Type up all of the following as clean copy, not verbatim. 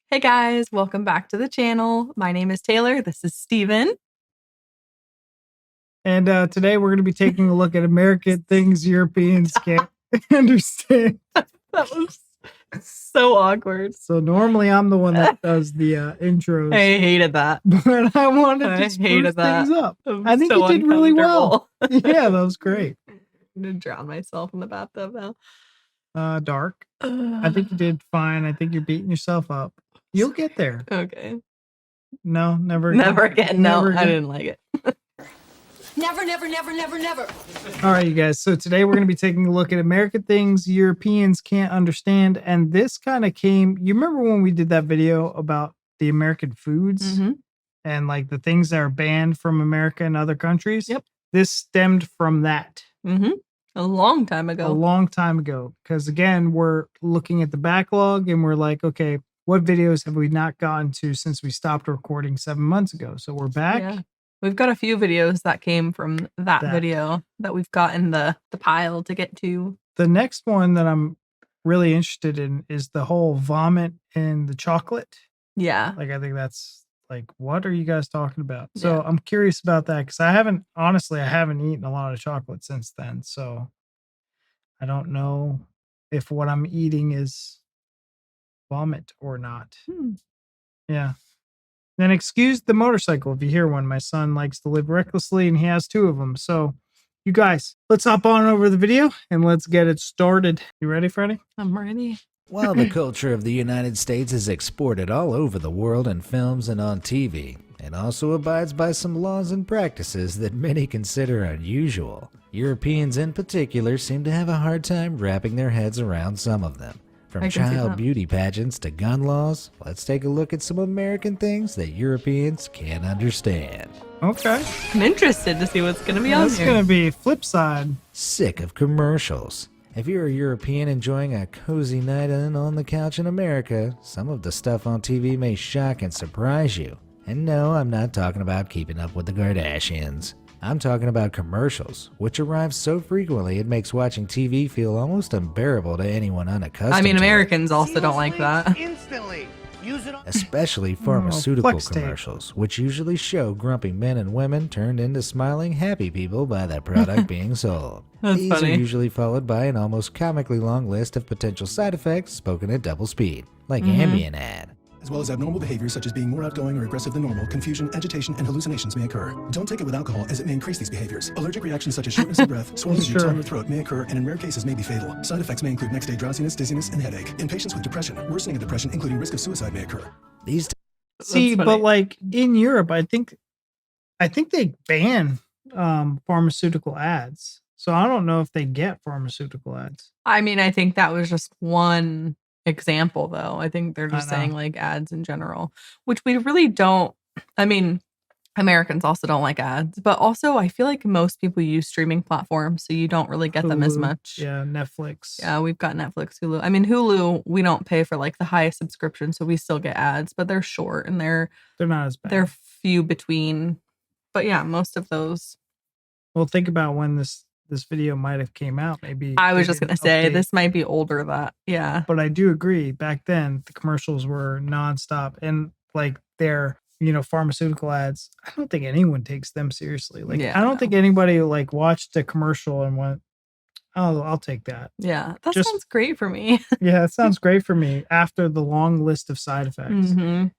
Hey guys, welcome back to the channel. My name is Taylor. This is Steven. And today we're going to be taking a look at American things Europeans can't understand. That was so awkward. So normally I'm the one that does the intros. I hated that. But I wanted to spruce things up. I think you did really well. Yeah, that was great. I'm going to drown myself in the bathtub now. Dark. I think you did fine. I think you're beating yourself up. You'll get there. Okay. No, never again. Never again. No, I didn't like it. Never, never, never, never, never. All right, you guys. So today we're going to be taking a look at American things Europeans can't understand. And this kind of came, you remember when we did that video about the American foods and like the things that are banned from America and other countries? Yep. This stemmed from that. A long time ago. A long time ago. Because again, we're looking at the backlog and we're like, okay, what videos have we not gotten to since we stopped recording 7 months ago? So we're back. Yeah. We've got a few videos that came from that video that we've got in the pile to get to. The next one that I'm really interested in is the whole vomit in the chocolate. Yeah. Like, I think that's like, what are you guys talking about? So I'm curious about that because I haven't eaten a lot of chocolate since then. So I don't know if what I'm eating is vomit or not. Yeah. Then excuse the motorcycle if you hear one. My son likes to live recklessly and he has 2 of them. So you guys, let's hop on over the video and let's get it started. You ready, Freddie? I'm ready. While the culture of the United States is exported all over the world in films and on TV, it also abides by some laws and practices that many consider unusual. Europeans in particular seem to have a hard time wrapping their heads around some of them. From child beauty pageants to gun laws, let's take a look at some American things that Europeans can't understand. Okay. I'm interested to see what's going to be on here. That's going to be flip side. Sick of commercials. If you're a European enjoying a cozy night in on the couch in America, some of the stuff on TV may shock and surprise you. And no, I'm not talking about Keeping Up with the Kardashians. I'm talking about commercials, which arrive so frequently it makes watching TV feel almost unbearable to anyone unaccustomed to it. I mean, Americans also don't like that. Especially pharmaceutical commercials, which usually show grumpy men and women turned into smiling, happy people by the product being sold. These funny. are usually followed by an almost comically long list of potential side effects spoken at double speed, like Ambien ad. As well as abnormal behaviors such as being more outgoing or aggressive than normal, confusion, agitation, and hallucinations may occur. Don't take it with alcohol as it may increase these behaviors. Allergic reactions such as shortness of breath, swelling of your tongue or throat may occur and in rare cases may be fatal. Side effects may include next day drowsiness, dizziness, and headache. In patients with depression, worsening of depression including risk of suicide may occur. See, but like in Europe, I think they ban pharmaceutical ads. So I don't know if they get pharmaceutical ads. I mean, I think that was just one example, though. I think they're just saying like ads in general, which we really don't. I mean, Americans also don't like ads, but also I feel like most people use streaming platforms, so you don't really get them as much. Yeah, Netflix. Yeah, we've got Netflix, Hulu. I mean, Hulu, we don't pay for like the highest subscription, so we still get ads, but they're short and they're not as bad. They're few between. But yeah, most of those. Well, think about when this video might have came out. Maybe I was just gonna say this might be older. But I do agree. Back then, the commercials were nonstop, and like their pharmaceutical ads. I don't think anyone takes them seriously. Like I don't think anybody like watched a commercial and went, "Oh, I'll take that." Yeah, that sounds great for me. Yeah, it sounds great for me. After the long list of side effects,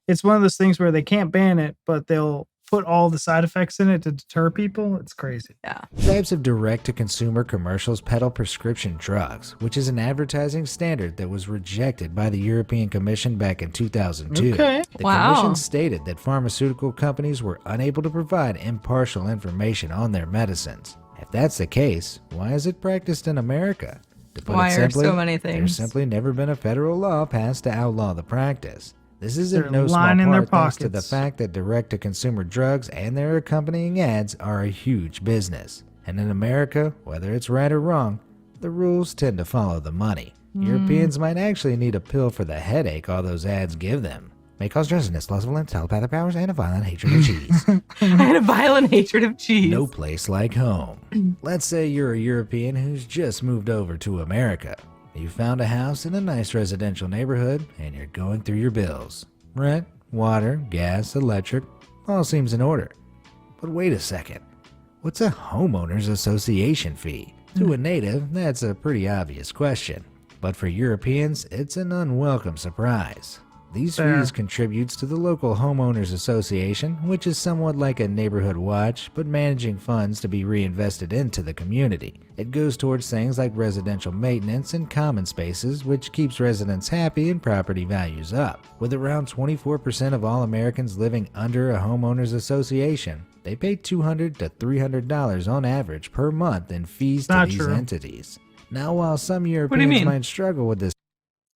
it's one of those things where they can't ban it, but they'll put all the side effects in it to deter people. It's crazy. Yeah. Types of direct-to-consumer commercials peddle prescription drugs, which is an advertising standard that was rejected by the European Commission back in 2002. Okay. The Commission stated that pharmaceutical companies were unable to provide impartial information on their medicines. If that's the case, why is it practiced in America? To put Why it simply, are so many things? There's simply never been a federal law passed to outlaw the practice. This is in They're no small lining their part thanks to the pockets. fact that direct-to-consumer drugs and their accompanying ads are a huge business. And in America, whether it's right or wrong, the rules tend to follow the money. Europeans might actually need a pill for the headache all those ads give them. May cause drowsiness, loss of limbs, telepathic powers, and a violent hatred of cheese. I had a violent hatred of cheese. No place like home. Let's say you're a European who's just moved over to America. You found a house in a nice residential neighborhood, and you're going through your bills. Rent, water, gas, electric, all seems in order. But wait a second. What's a homeowners association fee? To a native, that's a pretty obvious question. But for Europeans, it's an unwelcome surprise. These fees contributes to the local homeowners association, which is somewhat like a neighborhood watch, but managing funds to be reinvested into the community. It goes towards things like residential maintenance and common spaces, which keeps residents happy and property values up. With around 24% of all Americans living under a homeowners association, they pay $200 to $300 on average per month in fees to these entities. Now, while some Europeans might struggle with this,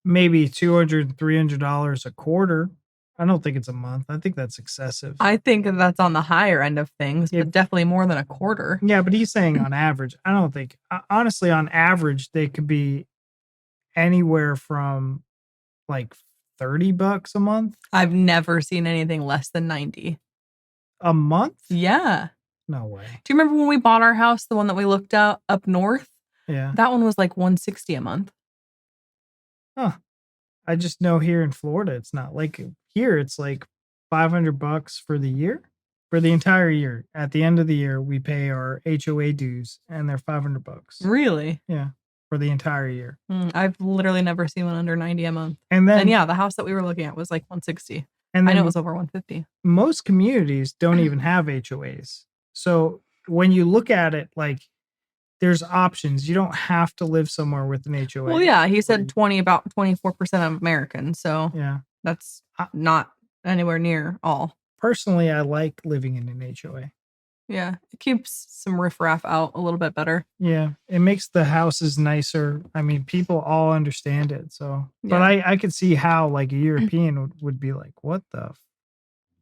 maybe $200, $300 a quarter. I don't think it's a month. I think that's excessive. I think that's on the higher end of things, but definitely more than a quarter. Yeah, but he's saying on average. I don't think, honestly, on average, they could be anywhere from like $30 a month. I've never seen anything less than 90 a month. Yeah. No way. Do you remember when we bought our house, the one that we looked at up north? Yeah. That one was like $160 a month. Huh. I just know here in Florida, it's not like here. It's like $500 for the year, for the entire year. At the end of the year, we pay our HOA dues, and they're $500. Really? Yeah, for the entire year. I've literally never seen one under 90 a month. And yeah, the house that we were looking at was like 160. And I know it was over 150. Most communities don't even have HOAs. So when you look at it, like, there's options. You don't have to live somewhere with an HOA. Well, yeah, he said about 24% of Americans. So yeah, that's not anywhere near all. Personally, I like living in an HOA. Yeah, it keeps some riffraff out a little bit better. Yeah, it makes the houses nicer. I mean, people all understand it. So, but I could see how like a European would be like, what the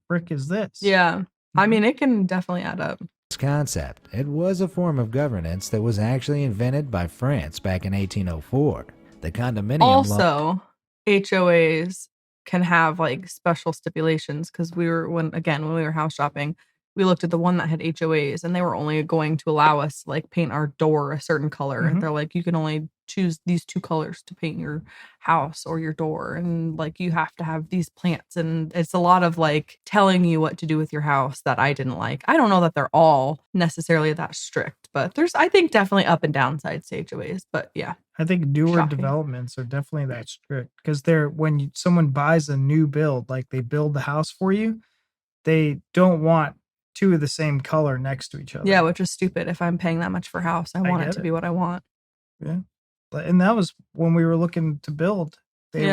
frick is this? Yeah, I mean, it can definitely add up. Concept. It was a form of governance that was actually invented by France back in 1804. The condominium also HOAs can have like special stipulations because when we were house shopping, we looked at the one that had HOAs and they were only going to allow us to like paint our door a certain color. Mm-hmm. They're like, you can only choose these 2 colors to paint your house or your door. And like, you have to have these plants. And it's a lot of like telling you what to do with your house that I didn't like. I don't know that they're all necessarily that strict, but there's, I think, definitely up and down sides to HOAs. But yeah. I think newer developments are definitely that strict because someone buys a new build, like they build the house for you, they don't want 2 of the same color next to each other. Yeah, which is stupid. If I'm paying that much for a house, I want it to be what I want. Yeah. And that was when we were looking to build. They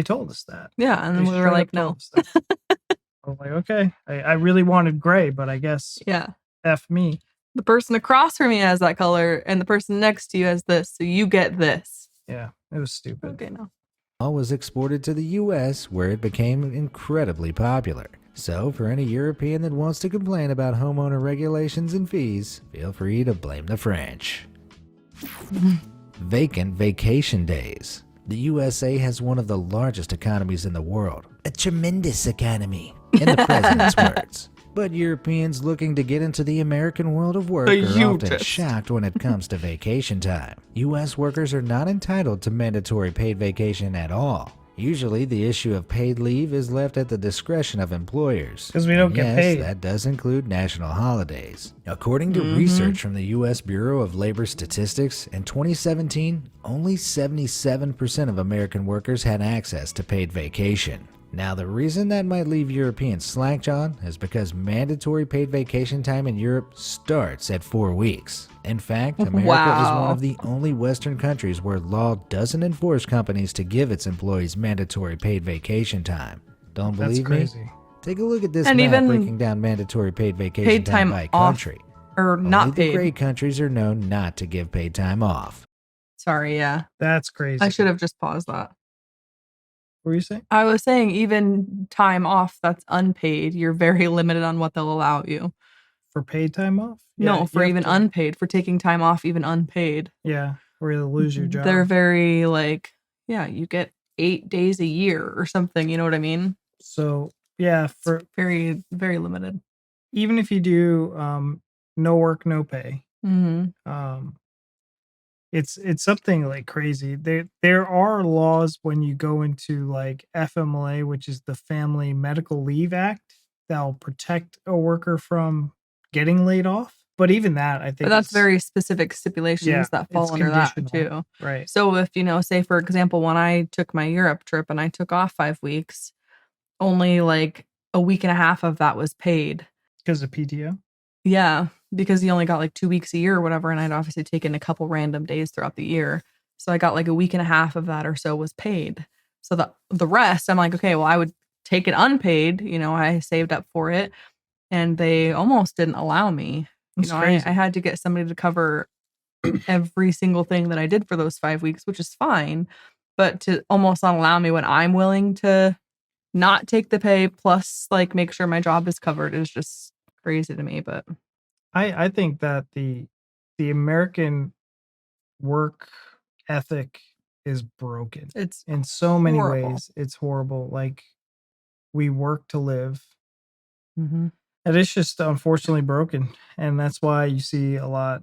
told us that. Yeah, and we were like, no. I was like, okay. I really wanted gray, but I guess F me. The person across from me has that color, and the person next to you has this, so you get this. Yeah, it was stupid. Okay, no. All was exported to the U.S., where it became incredibly popular. So, for any European that wants to complain about homeowner regulations and fees, feel free to blame the French. Vacant vacation days. The USA has one of the largest economies in the world. A tremendous economy, in the president's words. But Europeans looking to get into the American world of work are often shocked when it comes to vacation time. U.S. workers are not entitled to mandatory paid vacation at all. Usually, the issue of paid leave is left at the discretion of employers. Because we don't get paid. That does include national holidays. According to research from the U.S. Bureau of Labor Statistics, in 2017, only 77% of American workers had access to paid vacation. Now, the reason that might leave Europeans slack-jawed is because mandatory paid vacation time in Europe starts at 4 weeks. In fact, America is one of the only Western countries where law doesn't enforce companies to give its employees mandatory paid vacation time. Don't believe me? Take a look at this map breaking down mandatory paid vacation time by country. Or not paid. The great countries are known not to give paid time off. Sorry, yeah. That's crazy. I should have just paused that. What were you saying? I was saying even time off that's unpaid, you're very limited on what they'll allow you. For paid time off? No, for even unpaid, for taking time off even unpaid. Yeah, or you'll lose your job. They're very like, you get 8 days a year or something, you know what I mean? So, yeah, for very, very limited. Even if you do no work, no pay, It's something like crazy. There are laws when you go into like FMLA, which is the Family Medical Leave Act, that'll protect a worker from getting laid off. But even that, I But think, that's is very specific stipulations that it's fall under that conditional, too. right? So if, say for example, when I took my Europe trip and I took off 5 weeks, only like a week and a half of that was paid. Because of PTO? Yeah, because you only got like 2 weeks a year or whatever, and I'd obviously taken a couple random days throughout the year. So I got like a week and a half of that or so was paid. So the rest, I'm like, okay, well, I would take it unpaid. I saved up for it, and they almost didn't allow me. I had to get somebody to cover every single thing that I did for those 5 weeks, which is fine. But to almost not allow me when I'm willing to not take the pay plus like make sure my job is covered is just crazy to me. But I think that the American work ethic is broken. it's In so many horrible. ways, it's horrible. Like, we work to live. Mm-hmm. And it's just unfortunately broken. And that's why you see a lot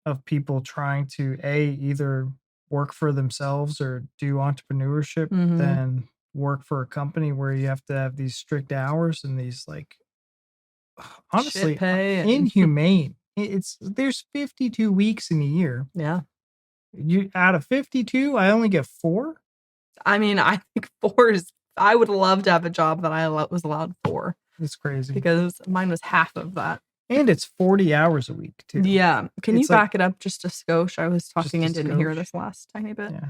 of people trying to either work for themselves or do entrepreneurship than work for a company where you have to have these strict hours and these like honestly inhumane. There's 52 weeks in a year. Yeah. You out of 52, I only get 4. I mean, I think 4 is. I would love to have a job that I was allowed 4. It's crazy because mine was half of that. And it's 40 hours a week too. Yeah. Can you back it up just a skosh? I was talking and didn't hear this last tiny bit. Yeah.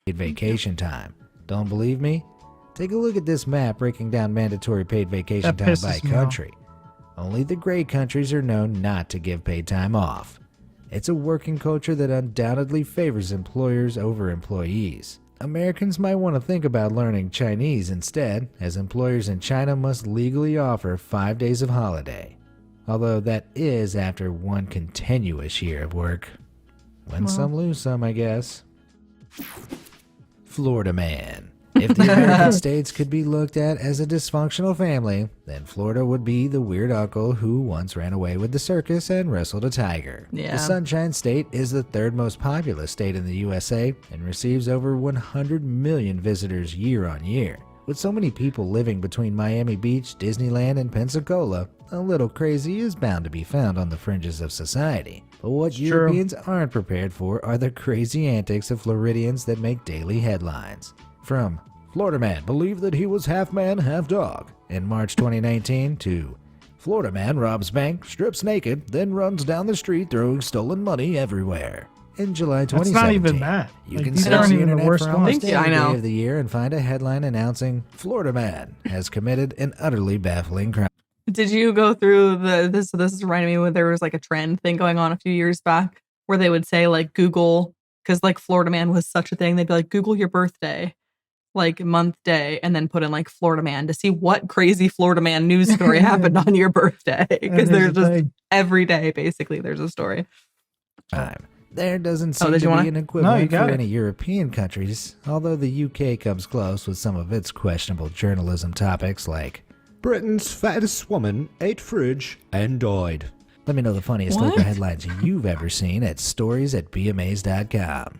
Paid vacation time. Don't believe me? Take a look at this map breaking down mandatory paid vacation time by country. Only the great countries are known not to give paid time off. It's a working culture that undoubtedly favors employers over employees. Americans might want to think about learning Chinese instead, as employers in China must legally offer 5 days of holiday. Although that is after one continuous year of work. Win some, lose some, I guess. Florida man. If the United States could be looked at as a dysfunctional family, then Florida would be the weird uncle who once ran away with the circus and wrestled a tiger. Yeah. The Sunshine State is the 3rd most populous state in the USA and receives over 100 million visitors year on year. With so many people living between Miami Beach, Disneyland, and Pensacola, a little crazy is bound to be found on the fringes of society. But what Europeans aren't prepared for are the crazy antics of Floridians that make daily headlines. From Florida man believed that he was half man, half dog in March 2019 to Florida man robs bank, strips naked, then runs down the street throwing stolen money everywhere in July 2017. That's not even bad. You like, can these search aren't the even the internet worst for ones. almost Thank you, any I know. day of the year and find a headline announcing Florida man has committed an utterly baffling crime. Did you go through this is reminding me when there was like a trend thing going on a few years back where they would say like Google, because like Florida man was such a thing. They'd be like, Google your birthday, like month, day, and then put in like Florida man to see what crazy Florida man news story happened on your birthday. Because there's just every day, basically, there's a story. There doesn't seem to be an equivalent for any European countries, although the UK comes close with some of its questionable journalism topics like Britain's fattest woman ate fridge and died. Let me know the funniest local headlines you've ever seen at stories@beamazed.com.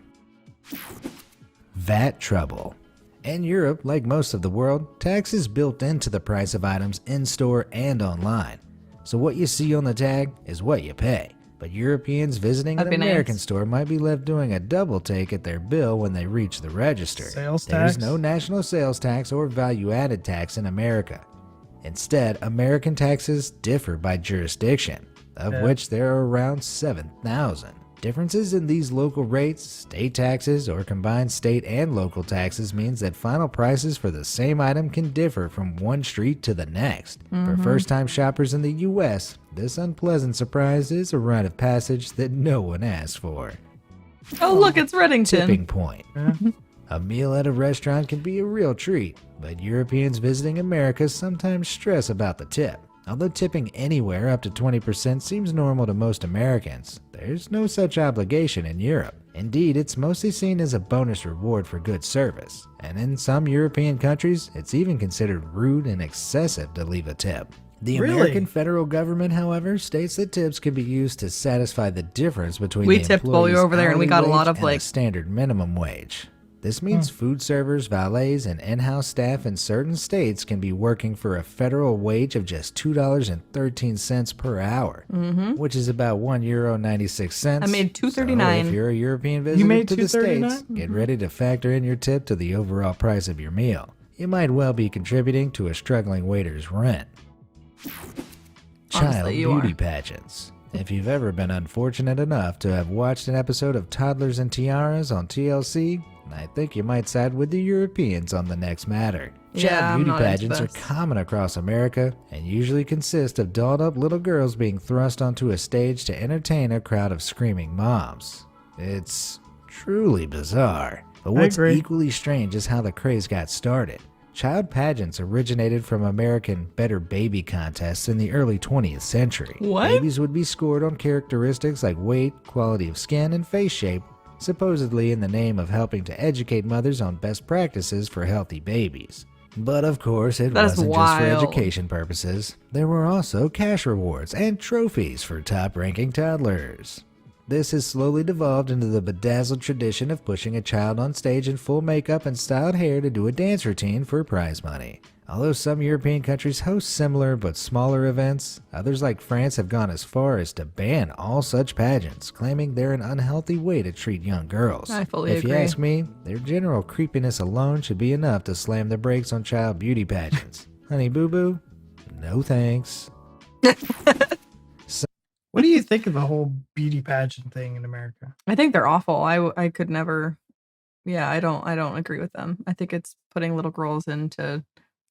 VAT trouble. In Europe, like most of the world, tax is built into the price of items in-store and online. So what you see on the tag is what you pay. But Europeans visiting an American store might be left doing a double take at their bill when they reach the register. There's no national sales tax or value-added tax in America. Instead, American taxes differ by jurisdiction, of which there are around 7,000. Differences in these local rates, state taxes, or combined state and local taxes means that final prices for the same item can differ from one street to the next. For first-time shoppers in the U.S., this unpleasant surprise is a rite of passage that no one asked for. Oh, look, it's Reddington. Tipping point. A meal at a restaurant can be a real treat, but Europeans visiting America sometimes stress about the tip. Although tipping anywhere up to 20% seems normal to most Americans, there's no such obligation in Europe. Indeed, it's mostly seen as a bonus reward for good service, and in some European countries, it's even considered rude and excessive to leave a tip. The Really? American federal government, however, states that tips can be used to satisfy the difference between We the tipped while we were employee's over there, and we hourly got a lot wage of, and like- the standard minimum wage. This means food servers, valets, and in-house staff in certain states can be working for a federal wage of just $2.13 per hour, which is about €1.96. I made So $2.39. if you're a European visitor made to the $2.39? States, get ready to factor in your tip to the overall price of your meal. You might well be contributing to a struggling waiter's rent. Child Honestly, you beauty are. pageants. If you've ever been unfortunate enough to have watched an episode of Toddlers and Tiaras on TLC, I think you might side with the Europeans on the next matter. Yeah, Child I'm beauty not into pageants are this. common across America and usually consist of dolled up little girls being thrust onto a stage to entertain a crowd of screaming moms. It's truly bizarre. But what's agree. equally strange is how the craze got started. Child pageants originated from American Better Baby contests in the early 20th century. What? Babies would be scored on characteristics like weight, quality of skin, and face shape, supposedly in the name of helping to educate mothers on best practices for healthy babies. But of course, it That is wasn't just for wild. education purposes. There were also cash rewards and trophies for top-ranking toddlers. This has slowly devolved into the bedazzled tradition of pushing a child on stage in full makeup and styled hair to do a dance routine for prize money. Although some European countries host similar but smaller events, others like France have gone as far as to ban all such pageants, claiming they're an unhealthy way to treat young girls. I fully If you agree. ask me, their general creepiness alone should be enough to slam the brakes on child beauty pageants. Honey boo boo, no thanks. What do you think of the whole beauty pageant thing in America? I think they're awful. I could never. Yeah, I don't agree with them. I think it's putting little girls in to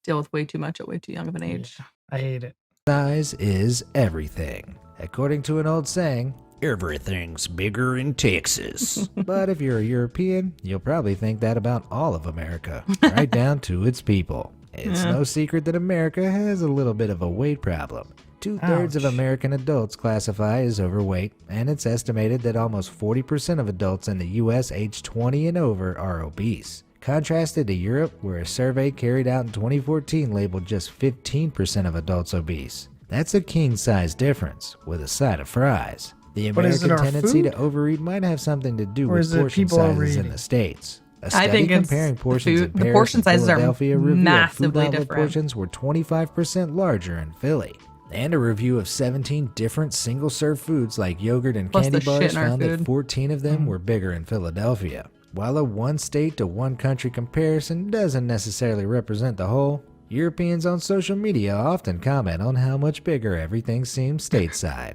deal with way too much at way too young of an age. Yeah, I hate it. Size is everything. According to an old saying, everything's bigger in Texas. But if you're a European, you'll probably think that about all of America, right down to its people. It's no secret that America has a little bit of a weight problem. 2/3 of Ouch. American adults classify as overweight, and it's estimated that almost 40% of adults in the U.S. aged 20 and over are obese. Contrasted to Europe, where a survey carried out in 2014 labeled just 15% of adults obese. That's a king-size difference, with a side of fries. The But is it American our tendency food? to overeat might have something to do Or with is it portion people sizes in overeating? the States. A I study think it's comparing the portions food- in the Paris portion and sizes are Philadelphia revealed food massively outlet different. portions were 25% larger in Philly. And a review of 17 different single-serve foods like yogurt and Plus candy the shit bars in our found that food. 14 of them were bigger in Philadelphia. While a one-state to one-country comparison doesn't necessarily represent the whole, Europeans on social media often comment on how much bigger everything seems stateside.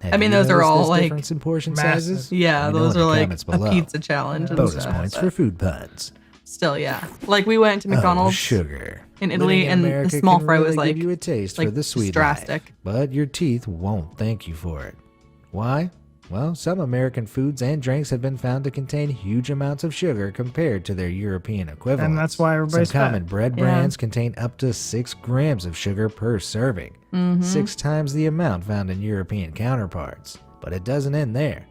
Have I mean, you those are noticed all, this like, difference in portion massive. sizes? Yeah, Let me know those in are the like comments a below. pizza challenge and Bonus stuff. points but for food puns. Still, yeah. Like we went to Oh, McDonald's sugar. in Italy, Living in and the America small can fry really was like give you a taste for like the sweet drastic. life, but your teeth won't thank you for it. Why? Well, some American foods and drinks have been found to contain huge amounts of sugar compared to their European equivalents. And that's why everybody's Some common fat. bread Yeah. brands contain up to 6 grams of sugar per serving, Mm-hmm. 6 times the amount found in European counterparts. But it doesn't end there.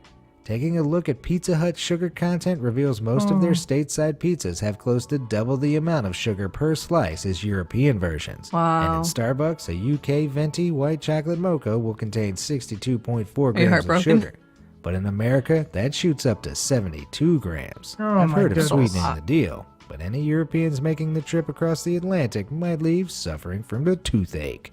Taking a look at Pizza Hut's sugar content reveals most of their stateside pizzas have close to double the amount of sugar per slice as European versions. Wow. And in Starbucks, a UK venti white chocolate mocha will contain 62.4 Are you grams of heartbroken? sugar. But in America, that shoots up to 72 grams. Oh I've my heard of goodness. sweetening the deal, but any Europeans making the trip across the Atlantic might leave suffering from the toothache.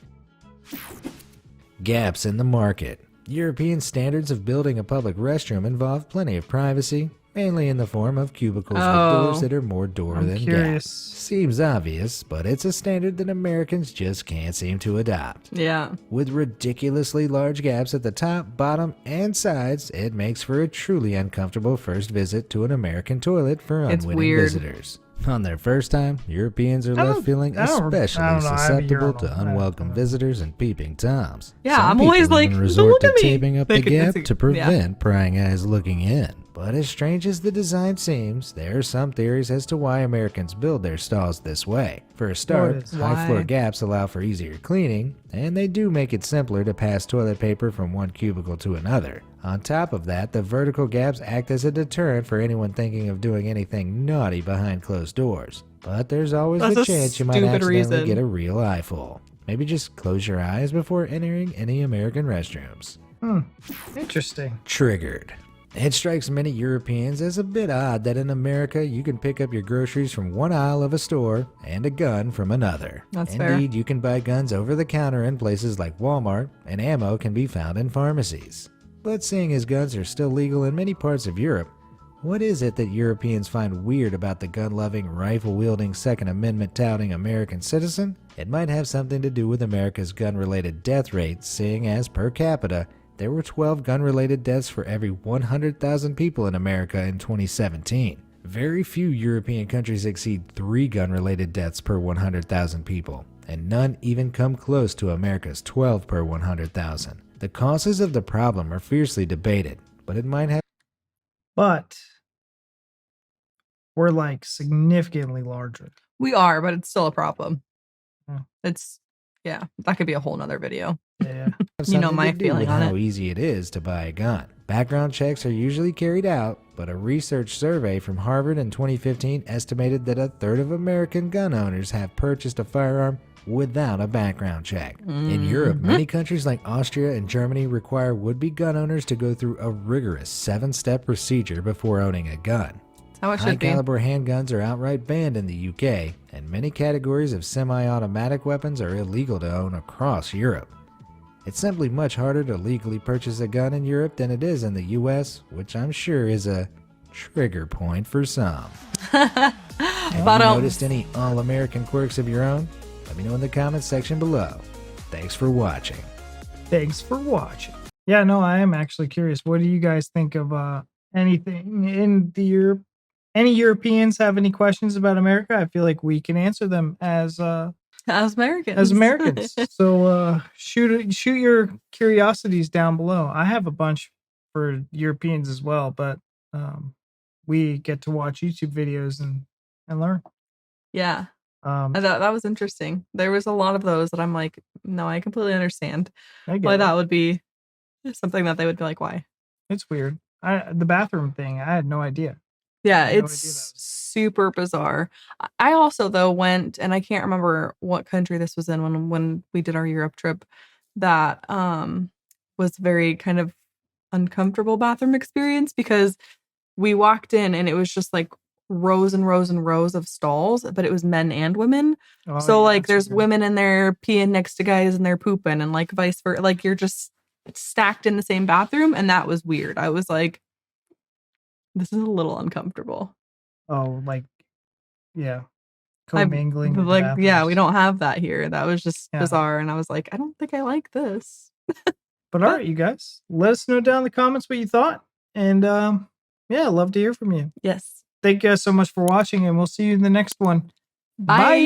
Gaps in the market. European standards of building a public restroom involve plenty of privacy, mainly in the form of cubicles with doors that are more door I'm than curious. gaps. Seems obvious, but it's a standard that Americans just can't seem to adopt. Yeah. With ridiculously large gaps at the top, bottom, and sides, it makes for a truly uncomfortable first visit to an American toilet for It's unwitting weird. visitors. On their first time, Europeans are I left don't- feeling I don't- especially I don't know, I have a susceptible urinal. to unwelcome visitors and peeping toms. Yeah, Some I'm people always like, even "Don't resort look to at me." taping up the Like, gap it's- to yeah. prevent prying eyes looking in. But as strange as the design seems, there are some theories as to why Americans build their stalls this way. For a start, What is- high floor Why? gaps allow for easier cleaning, and they do make it simpler to pass toilet paper from one cubicle to another. On top of that, the vertical gaps act as a deterrent for anyone thinking of doing anything naughty behind closed doors. But there's always That's the a chance you might stupid accidentally reason. get a real eyeful. Maybe just close your eyes before entering any American restrooms. Interesting. Triggered. It strikes many Europeans as a bit odd that in America you can pick up your groceries from one aisle of a store and a gun from another. That's fair. Indeed, you can buy guns over the counter in places like Walmart, and ammo can be found in pharmacies. But seeing as guns are still legal in many parts of Europe, what is it that Europeans find weird about the gun-loving, rifle-wielding, Second Amendment-touting American citizen? It might have something to do with America's gun-related death rate, seeing as per capita, there were 12 gun-related deaths for every 100,000 people in America in 2017. Very few European countries exceed 3 gun-related deaths per 100,000 people, and none even come close to America's 12 per 100,000. The causes of the problem are fiercely debated, but it might have... But we're like significantly larger. We are, but it's still a problem. Yeah. That could be a whole nother video. Yeah. You know my to do feeling with on how it. easy it is to buy a gun. Background checks are usually carried out, but a research survey from Harvard in 2015 estimated that a third of American gun owners have purchased a firearm without a background check. In Europe, many countries like Austria and Germany require would-be gun owners to go through a rigorous 7-step procedure before owning a gun. That's how it should be. High-caliber handguns are outright banned in the UK, and many categories of semi-automatic weapons are illegal to own across Europe. It's simply much harder to legally purchase a gun in Europe than it is in the US, which I'm sure is a trigger point for some. Have you noticed any all-American quirks of your own? Let me know in the comments section below. Thanks for watching. Thanks for watching. Yeah, no, I am actually curious. What do you guys think of anything in the Europe? Any Europeans have any questions about America? I feel like we can answer them as Americans. So shoot your curiosities down below. I have a bunch for Europeans as well, but we get to watch YouTube videos and learn. Yeah. That was interesting. There was a lot of those that I'm like, no, I completely understand why that would be something that they would be like, why? It's weird. The bathroom thing, I had no idea. Yeah, it's super bizarre. I also, though, went, and I can't remember what country this was in when we did our Europe trip, that was very kind of uncomfortable bathroom experience, because we walked in and it was just like rows and rows and rows of stalls, but it was men and women. So like there's women in there peeing next to guys and they're pooping, and like vice versa. Like you're just stacked in the same bathroom, and that was weird. I was like, this is a little uncomfortable. Oh, like, yeah. Commingling. Like, yeah, we don't have that here. That was just bizarre. And I was like, I don't think I like this. But all right, you guys, let us know down in the comments what you thought. And yeah, love to hear from you. Yes. Thank you guys so much for watching, and we'll see you in the next one. Bye.